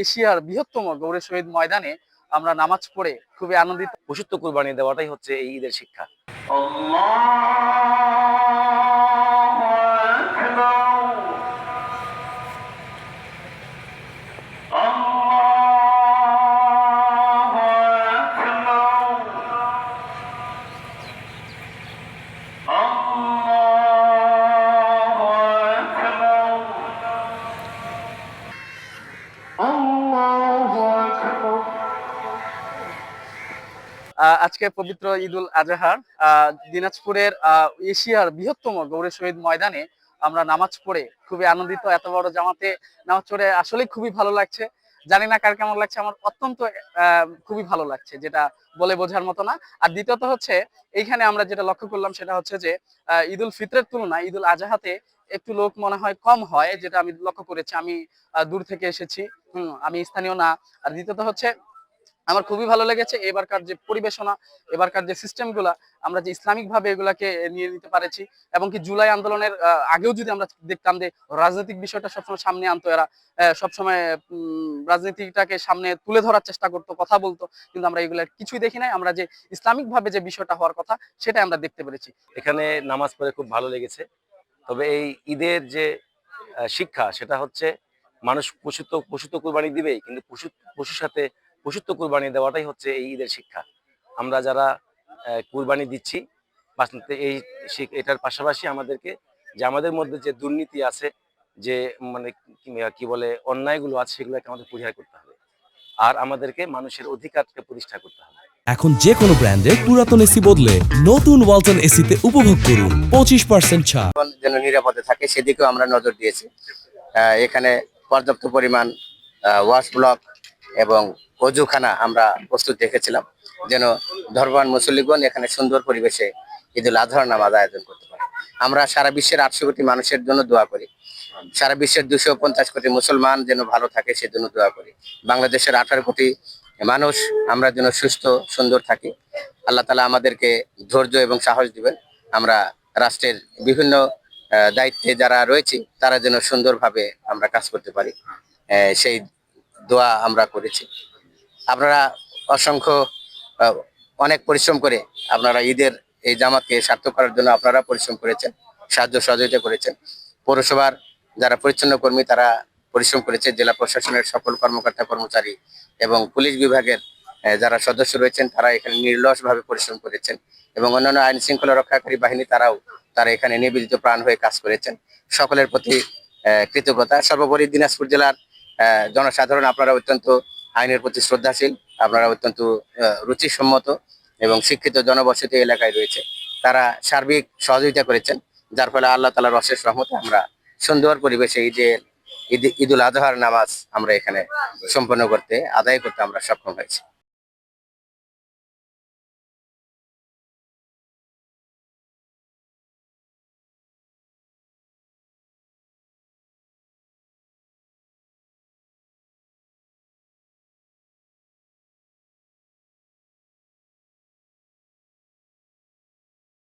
এশিয়ার বৃহত্তম গৌড়ে শহীদ ময়দানে আমরা নামাজ পড়ে খুবই আনন্দিত। পশুত্ব কুরবানি দেওয়াটাই হচ্ছে এই ঈদের শিক্ষা। আজকে পবিত্র ঈদুল আজহার দিনাজপুরের এশিয়ার বৃহত্তম গৌড়ে শহীদ ময়দানে আমরা নামাজ পড়ে খুবই আনন্দিত। এত বড় জামাতে নামাজ পড়ে আসলেই খুবই ভালো লাগছে। জানি না কার কেমন লাগছে, আমার অত্যন্ত খুবই ভালো লাগছে, যেটা বলে বোঝার মতো না। আর দ্বিতীয়ত হচ্ছে, এইখানে আমরা যেটা লক্ষ্য করলাম সেটা হচ্ছে যে ঈদুল ফিতরের তুলনায় ঈদুল আজহাতে একটু লোক মনে হয় কম হয়, যেটা আমি লক্ষ্য করেছি। আমি দূর থেকে এসেছি, আমি স্থানীয় না। আর দ্বিতীয়ত হচ্ছে, আমার খুবই ভালো লেগেছে এবারকার যে পরিবেশনা, এবারকার যে সিস্টেম গুলা, আমরা যে ইসলামিক ভাবে এগুলাকে নিয়ে নিতে পারেছি। এবং কি জুলাই আন্দোলনের আগেও যদি আমরা দেখতাম যে রাজনৈতিক বিষয়টা সবসময় সামনে আনতো এরা, সবসময় রাজনীতিটাকে সামনে তুলে ধরার চেষ্টা করতো, কথা বলতো, কিন্তু আমরা এগুলা কিছুই দেখি নাই। আমরা যে ইসলামিক ভাবে যে বিষয়টা হওয়ার কথা সেটাই আমরা দেখতে পেরেছি। এখানে নামাজ পড়ে খুব ভালো লেগেছে। তবে এই ঈদের যে শিক্ষা, সেটা হচ্ছে মানুষ পশুত্ব কুরবানি দিবেই, কিন্তু পশুর সাথে পশুত্ব কুরবানি দেওয়াটাই হচ্ছে এই ঈদের শিক্ষা। আমরা যারা কুরবানি দিচ্ছি, এই এটার পাশাপাশি আমাদেরকে যে আমাদের মধ্যে যে দুর্নীতি আছে, যে মানে কি বলে অন্যায়গুলো আছে, সেগুলোকে আমাদের পরিহার করতে হবে। আর আমাদেরকে মানুষের অধিকারকে প্রতিষ্ঠা করতে হবে। এখন যে কোনো ব্র্যান্ডের পুরাতন এসি বদলে নতুন ওয়ালটন এসিতে উপভোগ করুন 25% ছাড়। যেন নিরাপদে থাকে সেদিকেও আমরা নজর দিয়েছি। এখানে পর্যাপ্ত পরিমাণ ওয়াশ ব্লক এবং অজুখানা আমরা প্রস্তুত রেখেছিলাম, যেন ধর্মবান মুসল্লিগণ এখানে সুন্দর পরিবেশে ঈদুল আজহার নামাজ আয়োজন করতে পারে। আমরা সারা বিশ্বের 800 কোটি মানুষের জন্য দোয়া করি, সারা বিশ্বের 250 কোটি মুসলমান যেন ভালো থাকে সেজন্য দোয়া করি। বাংলাদেশের 18 কোটি মানুষ আমরা যেন সুস্থ সুন্দর থাকি। আল্লাহ তাআলা আমাদেরকে ধৈর্য এবং সাহস দিবেন। আমরা রাষ্ট্রের বিভিন্ন দায়িত্বে যারা রয়েছি তারা যেন সুন্দরভাবে আমরা কাজ করতে পারি, সেই দোয়া আমরা করেছি। আপনারা অসংখ্য অনেক পরিশ্রম করে আপনারা ঈদের এই জামাতকে সার্থক করার জন্য আপনারা পরিশ্রম করেছেন, সাহায্য সহযোগিতা করেছেন। পৌরসভার যারা পরিচ্ছন্ন কর্মী তারা পরিশ্রম করেছে, জেলা প্রশাসনের সকল কর্মকর্তা কর্মচারী এবং পুলিশ বিভাগের যারা সদস্য রয়েছেন তারা এখানে নির্লসভাবে পরিশ্রম করেছেন, এবং অন্যান্য আইন শৃঙ্খলা রক্ষাকারী বাহিনী তারা এখানে নিবেদিত প্রাণ হয়ে কাজ করেছেন। সকলের প্রতি কৃতজ্ঞতা। সর্বোপরি দিনাজপুর জেলার জনসাধারণ আপনারা অত্যন্ত আইনের প্রতি শ্রদ্ধাশীল, আপনারা অত্যন্ত রুচিসম্মত এবং শিক্ষিত জনবসতি এলাকায় রয়েছে। তারা সার্বিক সহযোগিতা করেছেন, যার ফলে আল্লাহ তাআলার অশেষ রহমতে আমরা সুন্দর পরিবেশে ঈদুল আজহার নামাজ আমরা এখানে সম্পন্ন আদায় করতে আমরা সক্ষম হয়েছি।